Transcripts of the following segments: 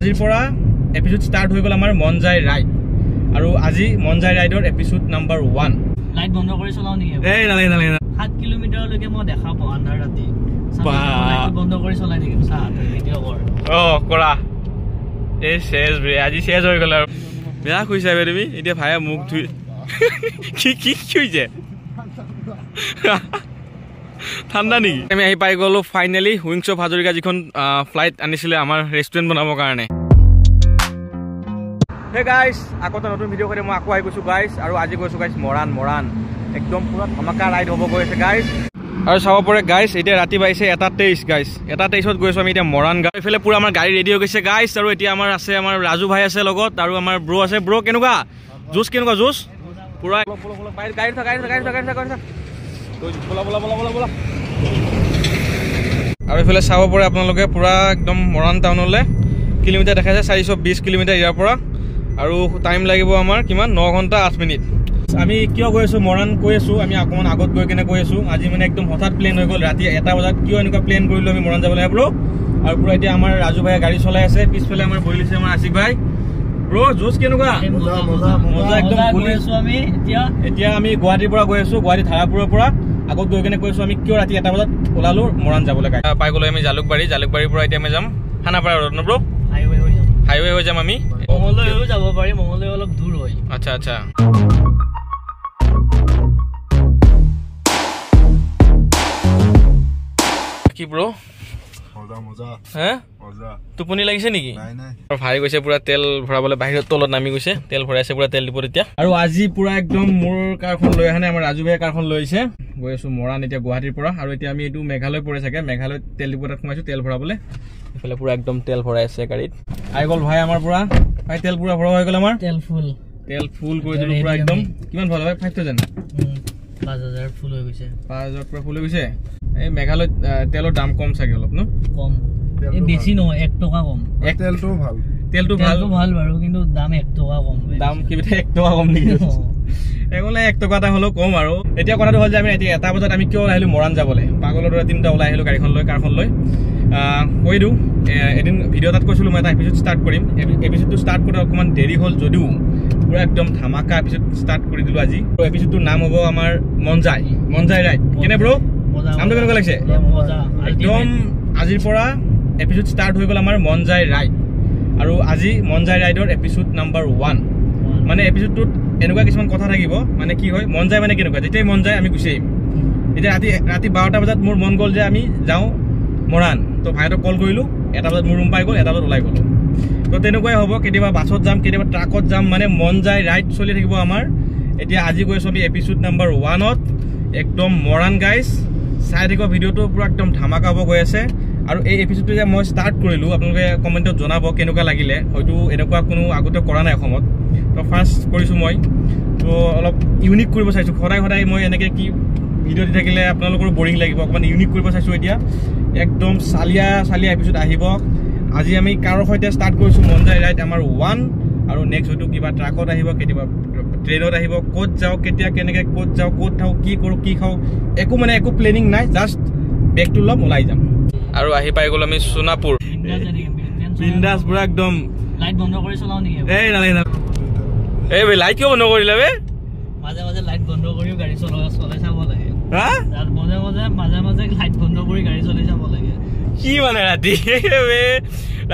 আজিৰ পৰা episode start হৈ গল আমাৰ মন যায় ৰাইড আৰু আজি মন যায় ৰাইডৰ এপিসোড নাম্বাৰ 1 লাইট বন্ধ কৰি চলাও নেকি এই নালে 7 কিলোমিটাৰ লৈকে মই দেখা পাও আন্ধাৰ ৰাতি লাইট বন্ধ কৰি চলাই থাকিম চা ভিডিও কৰ কৰা এই শেষ বে আজি শেষ হৈ গল আৰু বেয়া খুইছা বে তুমি এতিয়া ভাইয়া মুখ ধুই কি খুইছে ঠাণ্ডা নেকি আমি আহি পাই গলো ফাইনালি উইংছ অফ হাজৰিকা যিখন ফ্লাইট আনিছিলে আমাৰ ৰেষ্টুৰেণ্ট বনাবৰ কাৰণে হে গাইস আকৌ এটা নতুন ভিডিও কৰি মই আকৌ আহি গৈছো গাইস আৰু আজি গৈছো গাইস মৰাণ একদম পুৰা ধমাকা ৰাইড হ'ব গৈছে গাইস আৰু চাব পৰে গাইস এতিয়া ৰাতি বাইছে 1:23 গাইস 1:23ত গৈছো আমি এতিয়া মৰাণ গাঁও ইফালে পুৰা আমাৰ গাড়ী ৰেডি হৈ গৈছে গাইস আৰু এতিয়া আমাৰ আছে আমাৰ ৰাজু ভাই আছে লগত আৰু আমাৰ ব্ৰো আছে ব্ৰো কেনেকুৱা জুস পুৰা গাড়ী থাকা বলা আৰু ইফালে চাব পৰে আপোনালোকে পুৰা একদম মৰাণ টাউনলৈ কিলোমিটাৰ দেখাইছে 420 কিলোমিটাৰ ইয়াৰ পৰা আৰু টাইম লাগিব আমাৰ কিমান 9 ঘণ্টা 8 মিনিট আমি কিয় গৈ আছো মৰাণ কৈ আছো আমি অকমান আগত গৈ কেনে কৈ আছো আজি মানে একদম হঠাৎ প্লেন হৈ গল ৰাতি 1 বজাত কিয় এনেকুৱা প্লেন কৰিলো আমি মৰাণ যাবলৈ ব্ৰো আৰু পুৰা এতিয়া আমাৰ ৰাজু ভাই গাড়ী চলাই আছে পিছফালে আমাৰ বহিলিছে আমাৰ আশিক ভাই ব্ৰো জোস কেনেকুৱা মজা একদম গৈ আছো আমি এতিয়া আমি গুৱাহাটীৰ পৰা গৈ আছো গুৱাহাটী ধাৰাপুৰৰ পৰা আগত গৈ কেনে কৈছো আমি কিয় ৰাতি 1 বজাত ওলালো মৰাণ যাবলৈ পাই গলো আমি জালুকবাৰীৰ পৰা এতিয়া আমি যাম খানাপাৰা ৰোড ন ব্ৰো হাইৱে হৈ যাম আমি মঙলদৈও যাব পাৰি মঙলদৈ অলপ দূৰ হয় আচ্ছা কি ব্ৰো মজা হে মজা টোপনি লাগিছে নেকি নাই ভাই গৈছে পুৰা তেল ভৰাবলৈ বাহিৰত তলত নামি গৈছে তেল ভৰাইছে পুৰা তেল দিব এতিয়া আৰু আজি পুৰা একদম মোৰ কাৰখন লৈ আহা নাই আমাৰ ৰাজু ভাই কাৰখন লৈ আহিছে গৈ আছো মৰাণ এতিয়া গুৱাহাটীৰ পৰা আৰু এতিয়া আমি এইটো মেঘালয় পৰে থাকে মেঘালয় তেল ডিপোত সোমাইছো তেল ভৰাবলৈ ইফালে পুৰা একদম তেল ভৰাই আছে গাড়ীত আই গল ভাই আমাৰ পুৰা ভাই তেল পুৰা ভৰা হৈ গল আমাৰ তেল ফুল কৰি দিলো পুৰা একদম কিমান ভাল ভাই 5000 5000 ফুল হৈ গৈছে 5000 পুৰা ফুল হৈ গৈছে এই মেঘালয় তেলৰ দাম কম চাগে অলপ ন কম এই বেছি নহয় 1 টকা কম তেলটো ভাল বাৰু কিন্তু দাম 1 টকা কম দাম কি 1 টকা কম নেকি এগলে 1 টকা এটা হলো কম আৰু এতিয়া কথাটো হল যে আমি এতিয়া 1 বজাত আমি কিয় আহিলো মৰাণ যাবলৈ পাগলৰ দৰে তিনটা ওলাই আহিলো গাড়ীখন লৈ কাৰখন লৈ কৈ দিওঁ এদিন ভিডিও তাত কৈছিলো মই এটা এপিসোড ষ্টাৰ্ট কৰিম এপিসোডটো ষ্টাৰ্ট কৰোঁতে অকণমান দেৰি হ'ল যদিও পুৰা একদম ধামাকা এপিসোড ষ্টাৰ্ট কৰি দিলো আজি এপিসোডটোৰ নাম হ'ব আমাৰ মন যায় ৰাইড কেনে ব্ৰো নামটো কেনেকুৱা লাগিছে একদম আজিৰ পৰা এপিসোড ষ্টাৰ্ট হৈ গল আমাৰ মন যায় ৰাইড আৰু আজি মন যায় ৰাইডৰ এপিসোড নাম্বাৰ 1 মানে এপিসোডটোত এনেকুৱা কিছুমান কথা থাকিব মানে কি হয় মন যায় মানে কেনেকুৱা যেতিয়াই মন যায় আমি গুচি আহিম এতিয়া ৰাতি 12টা বজাত মোৰ মন গ'ল যে আমি যাওঁ মৰাণ তো ভাইহঁতক কল কৰিলো 1 বজাত মোৰ ৰুম পাই গ'ল 1 বজাত ওলাই গ'লো তো তেনেকুৱাই হ'ব কেতিয়াবা বাছত যাম কেতিয়াবা ট্ৰাকত যাম মানে মন যায় ৰাইড চলি থাকিব আমাৰ এতিয়া আজি গৈছো আমি এপিসোড নাম্বাৰ 1ত একদম মৰাণ গাইজ চাই থাকিব ভিডিওটো পুৰা একদম ধামাকা হ'ব গৈ আছে আৰু এই এপিসোডটো যে মই ষ্টাৰ্ট কৰিলো আপোনালোকে কমেণ্টত জনাব কেনেকুৱা লাগিলে হয়তো এনেকুৱা কোনো আগতে কৰা নাই অসমত তো ফাৰ্ষ্ট কৰিছো মই তো অলপ ইউনিক কৰিব চাইছো সদায় মই এনেকৈ কি ভিডিও দি থাকিলে আপোনালোকৰ বৰিং লাগিব অকমান ইউনিক কৰিব চাইছো এতিয়া একদম চালিয়া এপিসোড আহিব আজি আমি কাৰৰ সৈতে ষ্টাৰ্ট কৰিছো মন যায় ৰাইড আমাৰ 1 আৰু নেক্সট হয়তো কিবা ট্ৰাকত আহিব কেতিয়াবা ট্ৰেইনত আহিব ক'ত যাওঁ কেতিয়া কেনেকৈ ক'ত যাওঁ ক'ত থাকোঁ কি কৰোঁ কি খাওঁ একো প্লেনিং নাই জাষ্ট বেগটো ল'ম ওলাই যাম আৰু আহি পাই গ'লো আমি সোণাপুৰ বিন্দাছ পুৰা একদম লাইট বন্ধ কৰি চলাও নেকি এই নালাগে এই বে লাইট কিয় বন্ধ কৰিলে বে মাজে লাইট বন্ধ কৰিও গাড়ী চলাই চাব লাগে হা মাজে লাইট বন্ধ কৰি গাড়ী চলাই চাব লাগে কি মানে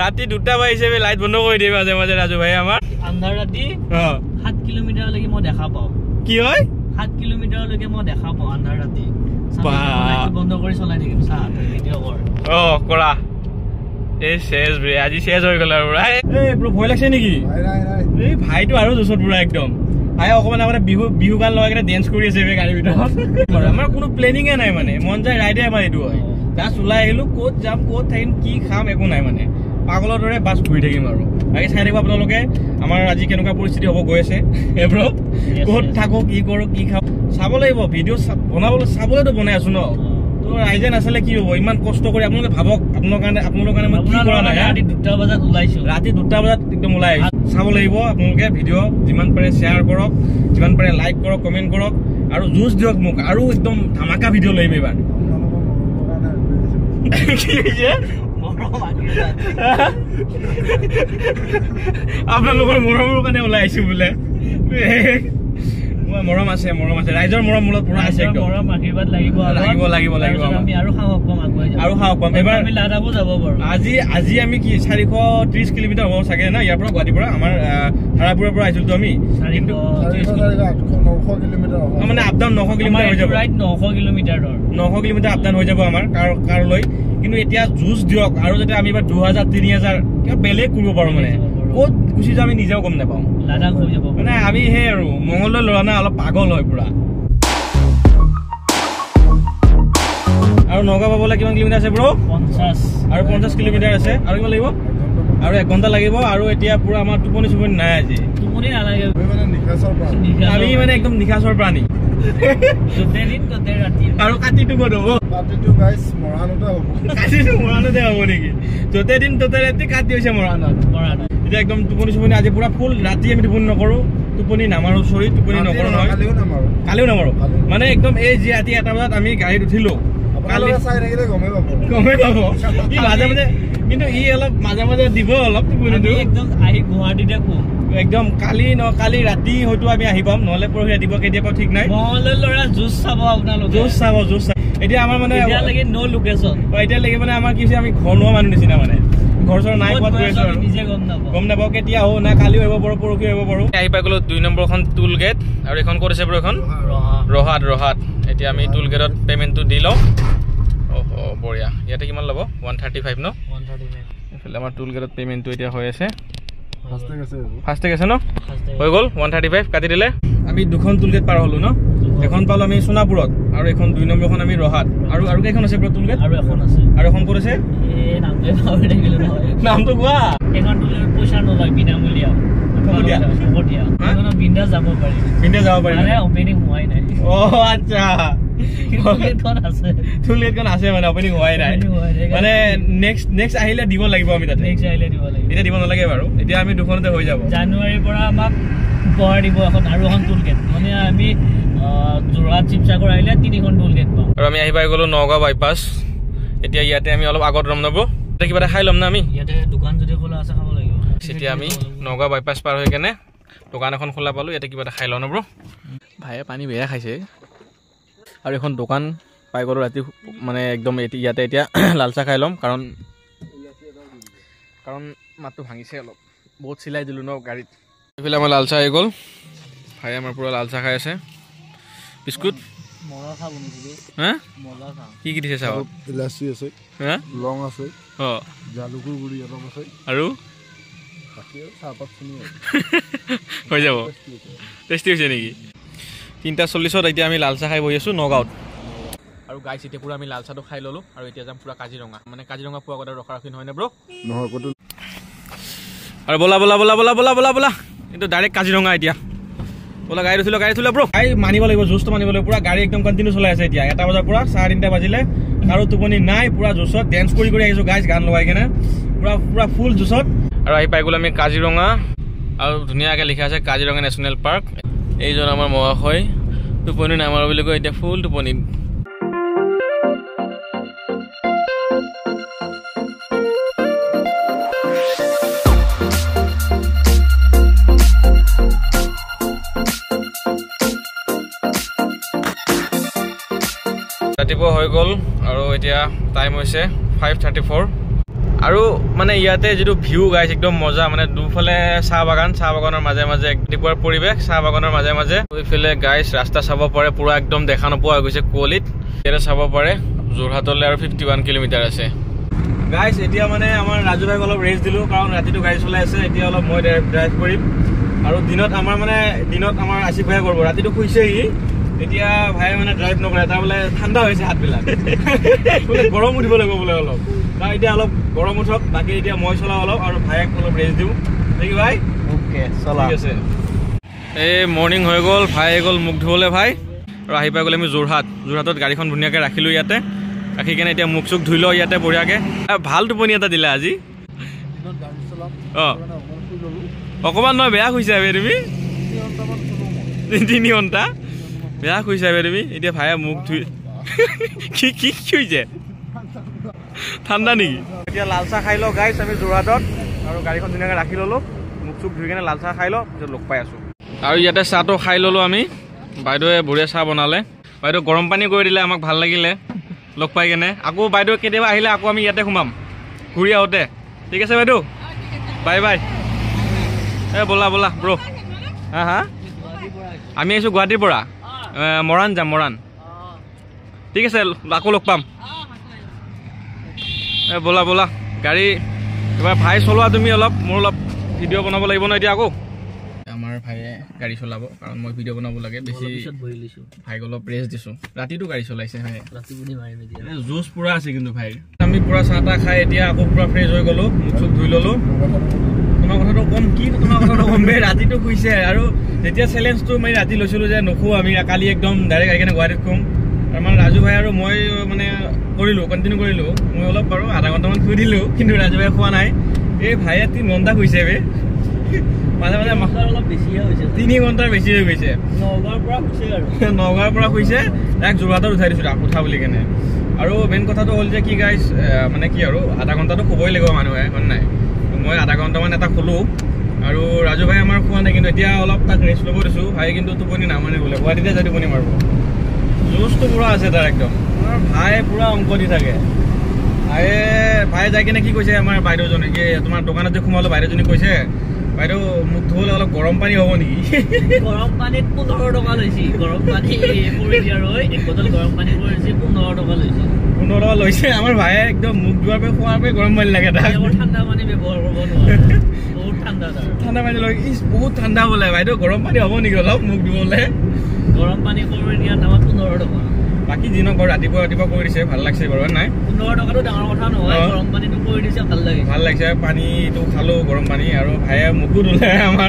ৰাতি 2টা বাজিছে বে লাইট বন্ধ কৰি দিয়ে মাজে ৰাজু ভাই আমাৰ আন্ধাৰ ৰাতি 7 কিলোমিটাৰ লৈকে মই দেখা পাও কি হয় 7 কিলোমিটাৰ লৈকে মই দেখা পাও আন্ধাৰ ৰাতি লাইট বন্ধ কৰি চলাই থাকিম চা ভিডিও কৰ কৰা এই শেষ বে আজি শেষ হৈ গল আৰু এই ব্ৰো ভয় লাগছে নেকি এই ভাইটো আৰু জোচত পুৰা একদম ভাই অকমান আগতে বিহু গান লগাই কেনে ডেন্স কৰি আছে গাড়ীৰ ভিতৰত আমাৰ কোনো প্লেনিঙে নাই মানে মন যায় ৰাইডে আমাৰ এইটো হয় জাষ্ট ওলাই আহিলো ক'ত যাম ক'ত থাকিম কি খাম একো নাই মানে পাগলৰ দৰে বাছ ঘূৰি থাকিম আৰু বাকী চাই থাকিব আপোনালোকে আমাৰ আজি কেনেকুৱা পৰিস্থিতি হ'ব গৈ আছে ব্ৰো ক'ত থাকো কি কৰো কি খাওঁ চাব লাগিব ভিডিঅ' বনাবলৈ চাবলৈতো বনাই আছো ন তো ৰাইজে নাচালে কি হ'ব ইমান কষ্ট কৰি আপোনালোকে ভাবক আপোনালোকৰ কাৰণে মই কি কৰা নাই ৰাতি 2টা বজাত ওলাইছো ৰাতি 2টা বজাত একদম ওলাই আহিছো চাব লাগিব আপোনালোকে ভিডিঅ' যিমান পাৰে শ্বেয়াৰ কৰক যিমান পাৰে লাইক কৰক কমেণ্ট কৰক আৰু জুচ দিয়ক মোক আৰু একদম ধামাকা ভিডিঅ' লাগিব এইবাৰ কি হৈছে আপোনালোকৰ মৰমৰ কাৰণে ওলাই আহিছো বোলে মৰম আছে ৰাইজৰ মৰম মূলত পুৰা আছে একদম মৰম আশীৰ্বাদ লাগিব আমি আৰু সাহস পাম এবাৰ আমি লাডাখো যাব পাৰো আজি আমি কি 430 কিলোমিটাৰ হ'ব চাগে না ইয়াৰ পৰা গুৱাহাটীৰ পৰা আমাৰ ধাৰাপুৰৰ পৰা আহিছিলো আমি কিন্তু 900 কিলোমিটাৰ মানে আপ ডাউন 900 কিলোমিটাৰ হৈ যাব ৰাইট 900 কিলোমিটাৰ আপ ডাউন হৈ যাব আমাৰ কাৰলৈ কিন্তু এতিয়া যুঁজ দিয়ক আৰু যাতে আমি এবাৰ 2000 3000 কিবা বেলেগ কৰিব পাৰো মানে ক'ত গুচি যাওঁ আমি নিজেও গম নাপাওঁ লাডাখ হৈ যাব মানে আমি সেই আৰু মংগলদৈ ল'ৰা না অলপ পাগল হয় পুৰা আৰু নগাঁও পাবলৈ কিমান কিলোমিটাৰ আছে ব্ৰ 50 আৰু 50 কিলোমিটাৰ আছে আৰু কিমান লাগিব আৰু 1 ঘণ্টা লাগিব আৰু এতিয়া পুৰা আমাৰ টোপনি নাই আজি টোপনি নালাগে আমি মানে একদম নিশাচৰ প্ৰাণী আৰু কাটিটো ক'ত হ'ব কাটিটো মৰাণতে হ'ব নেকি য'তে দিন ত'তে ৰাতি কাটি হৈছে মৰাণত এতিয়া একদম টোপনি আজি পুৰা ফুল ৰাতি আমি টোপনি নকৰো টোপনি নামাৰো টোপনি নকৰো নহয় কালিও নামাৰো মানে একদম এই যি ৰাতি 1 বজাত আমি গাড়ীত উঠিলো গমেই পাব মাজে মাজে কিন্তু ই অলপ মাজে মাজে দিব অলপ টোপনিটো একদম আহি গুৱাহাটীতে শুম একদম কালি ৰাতি হয়তো আমি আহি পাম নহলে পৰহি ৰাতিপুৱা কেতিয়াবা ঠিক নাই মহলৰ ল'ৰা জুচ চাব আপোনালোকে জুচ চাব এতিয়া আমাৰ মানে এতিয়ালৈকে নো লোকেশ্যন এতিয়ালৈকে মানে আমাৰ কি হৈছে আমি ঘৰ নোৱা মানুহ নিচিনা মানে ঘৰ চৰ নাই পোৱাত গৈ আছো নিজে গম নাপাওঁ কেতিয়া হও না কালিও আহিব পাৰো পৰহি আহিব পাৰো আহি পাই গ'লো 2 নম্বৰখন টুল গেট আৰু এখন ক'ত আছে বাৰু এখন ৰহাত এতিয়া আমি টুল গেটত পেমেণ্টটো দি লওঁ ওহো বঢ়িয়া ইয়াতে কিমান ল'ব 135 ন 135 এফালে আমাৰ টুল গেটত পেমেণ্টটো এতিয়া হৈ আছে ফাস্টেগ আছে ন হৈ গ'ল 135 কাটি দিলে আমি দুখন টুল গেট পাৰ হলো ন এখন পালো আমি সোণাপুৰত আৰু এখন 2 নম্বৰখন আমি ৰহাত আৰু কেইখন আছে টুল গেট আৰু এখন ক'ত আছে এই নামটো পাহৰি থাকিলো নহয় নামটো কোৱা এখন টুল গেট পইচা নলয় বিনামূলীয়া বিন্দাস যাব পাৰি মানে অপেনিং হোৱাই নাই আচ্ছা টুল গেটখন আছে মানে অপেনিং হোৱাই নাই মানে নেক্সট আহিলে দিব লাগিব আমি তাতে এতিয়া দিব নালাগে বাৰু এতিয়া আমি দুখনতে হৈ যাব জানুৱাৰীৰ পৰা আমাক উপহাৰ দিব আৰু এখন টুল গেট মানে আমি যোৰহাট শিৱসাগৰ আহিলে 3খন টুল গেট পাম আৰু আমি আহি পাই গ'লো নগাঁও বাইপাছ এতিয়া ইয়াতে আমি অলপ আগত ৰম নব এতিয়া কিবা এটা খাই ল'ম না আমি ইয়াতে দোকান যদি খোলা আছে খাব লাগিব এতিয়া আমি নগাঁও বাইপাছ পাৰ হৈ কেনে দোকান এখন খোলা পালো ইয়াতে কিবা এটা খাই লওঁ নব ভাইয়ে পানী বেয়া খাইছে আৰু এখন দোকান পাই গ'লো ৰাতি মানে একদম ইয়াতে এতিয়া লাল চাহ খাই ল'ম কাৰণ মাতটো ভাঙিছে অলপ বহুত চিলাই দিলোঁ ন গাড়ীত এইফালে আমাৰ লাল চাহ আহি গ'ল ভাই আমাৰ পুৰা লাল চাহ খাই আছে বিস্কুট কি দিছে চাহ ইলাচি আছে লং আছে জালুকৰ গুড়ি অলপ আছে আৰু চাহপাত চিনি হৈ যাব টেষ্টি হৈছে নেকি 3:40 এতিয়া আমি লাল চাহ খাই বহি আছোঁ নগাঁৱত আৰু গাইছ এতিয়া পুৰা আমি লাল চাহটো খাই ল'লোঁ আৰু এতিয়া যাম পুৰা কাজিৰঙা মানে কাজিৰঙা পোৱা আগতে ৰখি নহয় নে ব্ৰ নহয় ক'তো আৰু বলা কিন্তু ডাইৰেক্ট কাজিৰঙা এতিয়া বলা গাড়ী উঠিলো ব্ৰ গাড়ী মানিব লাগিব জুচটো মানিব লাগিব পুৰা গাড়ী একদম কণ্টিনিউ চলাই আছে এতিয়া 1 বজাৰ পৰা 3:30 বাজিলে আৰু টোপনি নাই পুৰা জুচত ডেন্স কৰি আহিছোঁ গাইছ গান লগাই কেনে পুৰা ফুল জুচত আৰু আহি পাই গ'লো আমি কাজিৰঙা আৰু ধুনীয়াকৈ লিখা আছে কাজিৰঙা নেশ্যনেল পাৰ্ক এইজন আমাৰ মহাশয় টোপনি নামাৰো বুলি কয় এতিয়া ফুল টোপনি ৰাতিপুৱা হৈ গ'ল আৰু এতিয়া টাইম হৈছে 5:34 আৰু মানে ইয়াতে যিটো ভিউ গাইছ একদম মজা মানে দুফালে চাহ বাগানৰ মাজে ৰাতিপুৱাৰ পৰিৱেশ চাহ বাগানৰ মাজে এইফালে গাইছ ৰাস্তা চাব পাৰে পুৰা একদম দেখা নোপোৱা হৈ গৈছে কুঁৱলীত ইয়াতে চাব পাৰে যোৰহাটলৈ আৰু 51 কিলোমিটাৰ আছে গাইছ এতিয়া মানে আমাৰ ৰাজু ভাইক অলপ ৰেষ্ট দিলোঁ কাৰণ ৰাতিটো গাড়ী চলাই আছে এতিয়া অলপ মই ড্ৰাইভ কৰিম আৰু দিনত আমাৰ আছিফ ভাইয়ে কৰিব ৰাতিটো শুইছেহি এতিয়া ভাই মানে ড্ৰাইভ নকৰে তাৰ বোলে ঠাণ্ডা হৈছে হাতবিলাক বোলে গৰম উঠিব লাগিব বোলে অলপ তাৰ এতিয়া অলপ গৰম উঠক বাকী এতিয়া মই চলাওঁ অলপ আৰু ভাইক অলপ ৰেষ্ট দিওঁ নেকি ভাই ওকে চলা ঠিক আছে এই মৰ্ণিং হৈ গ'ল ভাই আহি গ'ল মুখ ধুবলৈ ভাই আৰু আহি পাই গ'লে আমি যোৰহাটত গাড়ীখন ধুনীয়াকৈ ৰাখিলোঁ ইয়াতে ৰাখি কেনে এতিয়া মুখ চুখ ধুই লওঁ ইয়াতে বঢ়িয়াকৈ ভাল টোপনি এটা দিলে আজি অঁ অকণমান নহয় বেয়া শুইছা তুমি 3 ঘণ্টা বেয়া শুইছা তুমি এতিয়া ভাইয়া মুখ ধুই কি শুইছে ঠাণ্ডা নেকি এতিয়া লাল চাহ খাই লওঁ গাইছ আমি যোৰহাটত আৰু গাড়ীখন ধুনীয়াকৈ ৰাখি ল'লোঁ মুখ চুখ ধুই কিনে লাল চাহ খাই লওঁ পিছত লগ পাই আছোঁ আৰু ইয়াতে চাহটো খাই ল'লোঁ আমি বাইদেৱে বঢ়িয়া চাহ বনালে বাইদেউ গৰম পানী কৰি দিলে আমাক ভাল লাগিলে লগ পাই কেনে আকৌ বাইদেউ কেতিয়াবা আহিলে আকৌ আমি ইয়াতে সোমাম ঘূৰি আহোঁতে ঠিক আছে বাইদেউ বাই বাই ব'লা ব'লা ব্ৰ হা হা আমি আহিছোঁ গুৱাহাটীৰ পৰা মৰাণ যাম মৰাণ ঠিক আছে আকৌ লগ পাম ব'লা ব'লা গাড়ী এবাৰ ভাই চলোৱা তুমি অলপ মোৰ অলপ ভিডিঅ' বনাব লাগিব ন এতিয়া আকৌ আমাৰ ভাইয়ে গাড়ী চলাব কাৰণ মই ভিডিঅ' বনাব লাগে বেছি ভাইক অলপ ৰেষ্ট দিছোঁ ৰাতিটো গাড়ী চলাইছে ভাই জুচ পূৰা আছে কিন্তু ভাইৰ আমি পূৰা চাহ তাহ খাই এতিয়া আকৌ পূৰা ফ্ৰেছ হৈ গ'লোঁ মুখ চুখ ধুই ল'লোঁ তোমাৰ কথাটো কম কি তোমাৰ কথাটো কম বে ৰাতিটো শুইছে আৰু যেতিয়া চেলেঞ্জটো মই ৰাতি লৈছিলোঁ যে নুশুওঁ আমি কালি একদম ডাইৰেক্ট আহি কিনে গুৱাহাটীত শুম আৰু মানে ৰাজু ভাই আৰু মই মানে কৰিলোঁ কণ্টিনিউ কৰিলোঁ মই অলপ বাৰু আধা ঘণ্টামান শুই দিলোঁ কিন্তু ৰাজু ভাই খোৱা নাই এই ভাইয়ে 3 ঘণ্টা শুইছে বে মাজে মাজে অলপ বেছিয়ে হৈছে 3 ঘণ্টাৰ বেছি হৈ গৈছে নগাঁৱৰ পৰা শুইছে এক যোৰহাটত উঠাই দিছোঁ উঠা বুলি কেনে আৰু মেইন কথাটো হ'ল যে কি গাইছ মানে কি আৰু আধা ঘণ্টাটো শুবই লাগিব মানুহে হয় নাই মই আধা ঘণ্টামান এটা শুলোঁ আৰু ৰাজু ভাই আমাৰ খোৱা নাই কিন্তু এতিয়া অলপ তাক ৰেষ্ট ল'ব দিছোঁ ভাই কিন্তু টোপনি নামানে বোলে গুৱাহাটীতে যায় টোপনি মাৰিব জুচটো পূৰা আছে তাৰ একদম ভাই পূৰা অংক দি থাকে ভাই যাই কিনে কি কৈছে আমাৰ বাইদেউজনী কি তোমাৰ দোকানত যে সোমালোঁ বাইদেউজনী কৈছে বাইদেউ মোক ধুবলৈ অলপ গৰম পানী হ'ব নেকি গৰম পানীত 15 টকা লৈছে গৰম পানী পৰি দিয়াৰ হৈ এক বটল গৰম পানী পৰিছে 15 টকা লৈছে 15 টকা লৈছে আমাৰ ভাইয়ে একদম মুখ ধোৱাৰ পৰা খোৱাৰ পৰা গৰম পানী লাগে তাক ঠাণ্ডা পানী ব্যৱহাৰ কৰিব নোৱাৰে বহুত ঠাণ্ডা ঠাণ্ডা পানী লৈ বহুত ঠাণ্ডা বোলে বাইদেউ গৰম পানী হ'ব নেকি অলপ মুখ ধুবলৈ গৰম পানী কৰি দিয়াৰ দামত 15 টকা বাকী দিনক বাৰু ৰাতিপুৱা কৰি দিছে ভাল লাগিছে বাৰু নাই 15 টকাটো ডাঙৰ কথা নহয় গৰম পানীটো কৰি দিছে ভাল লাগিছে পানীটো খালোঁ গৰম পানী আৰু ভাইয়ে মুখো ধুলে আমাৰ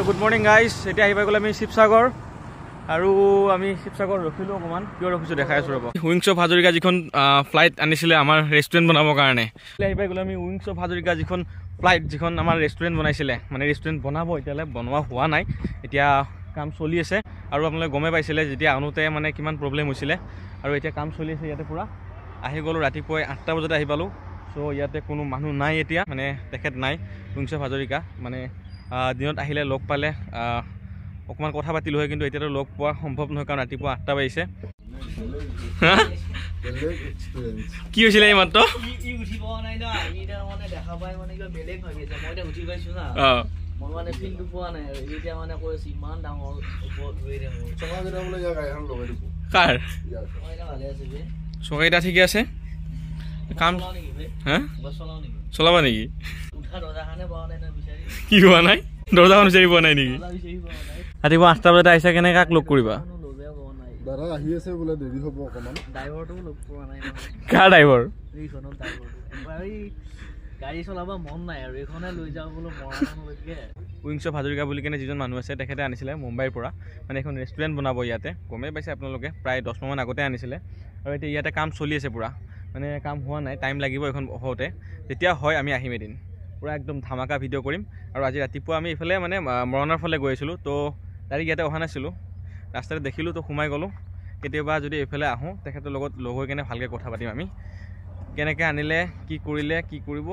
গুড মৰ্ণিং গাইজ এতিয়া আহি পাই গ'লে আমি শিৱসাগৰ আৰু আমি শিৱসাগৰ ৰখিলোঁ অকণমান কিয় ৰখিছোঁ দেখাই আছোঁ ৰ'ব উইংছ অফ হাজৰিকা যিখন ফ্লাইট আনিছিলে আমাৰ ৰেষ্টুৰেণ্ট বনাবৰ কাৰণে আহি পাই গ'লে আমি উইংছ অফ হাজৰিকা যিখন ফ্লাইট যিখন আমাৰ ৰেষ্টুৰেণ্ট বনাইছিলে মানে ৰেষ্টুৰেণ্ট বনাব এতিয়ালৈ বনোৱা হোৱা নাই এতিয়া কাম চলি আছে আৰু আপোনালোকে গমেই পাইছিলে যেতিয়া আনোতে মানে কিমান প্ৰব্লেম হৈছিলে আৰু এতিয়া কাম চলি আছে ইয়াতে পূৰা আহি গ'লোঁ ৰাতিপুৱাই 8টা বজাতে আহি পালোঁ চ' ইয়াতে কোনো মানুহ নাই এতিয়া মানে তেখেত নাই উইংছ অফ হাজৰিকা মানে দিনত আহিলে লগ পালে অকণমান কথা পাতিলোঁ হয় কিন্তু এতিয়াতো লগ পোৱা সম্ভৱ নহয় কাৰণ ৰাতিপুৱা 8টা বাজিছে কি হৈছিলে এই মাত্ৰ চকাইটা ঠিকে আছে কাম হা চলাবা নেকি কি হোৱা নাই দৰ্জাখন বিচাৰি পোৱা নাই নেকি ৰাতিপুৱা 8টা বজাতে আহিছা কেনে কাক লগ কৰিবা দাদা আহি আছে বোলে দেৰি হ'ব অকণমান কাৰ ড্ৰাইভাৰ গাড়ী চলাব মন নাই আৰু এইখনে লৈ যাওঁ বোলো মৰাণলৈকে উইংছ অফ হাজৰিকা বুলি কেনে যিজন মানুহ আছে তেখেতে আনিছিলে মুম্বাইৰ পৰা মানে এখন ৰেষ্টুৰেণ্ট বনাব ইয়াতে গমেই পাইছে আপোনালোকে প্ৰায় 10 মাহমান আগতে আনিছিলে আৰু এতিয়া ইয়াতে কাম চলি আছে পূৰা মানে কাম হোৱা নাই টাইম লাগিব এখন হওঁতে যেতিয়া হয় আমি আহিম এদিন পূৰা একদম ধামাকা ভিডিঅ' কৰিম আৰু আজি ৰাতিপুৱা আমি এইফালে মানে মৰাণৰ ফালে গৈ আছিলোঁ তো ডাইৰেক্ট ইয়াতে অহা নাছিলোঁ ৰাস্তাতে দেখিলোঁ তো সোমাই গ'লোঁ কেতিয়াবা যদি এইফালে আহোঁ তেখেতৰ লগত লগ হৈ কেনে ভালকৈ কথা পাতিম আমি কেনেকৈ আনিলে কি কৰিলে কি কৰিব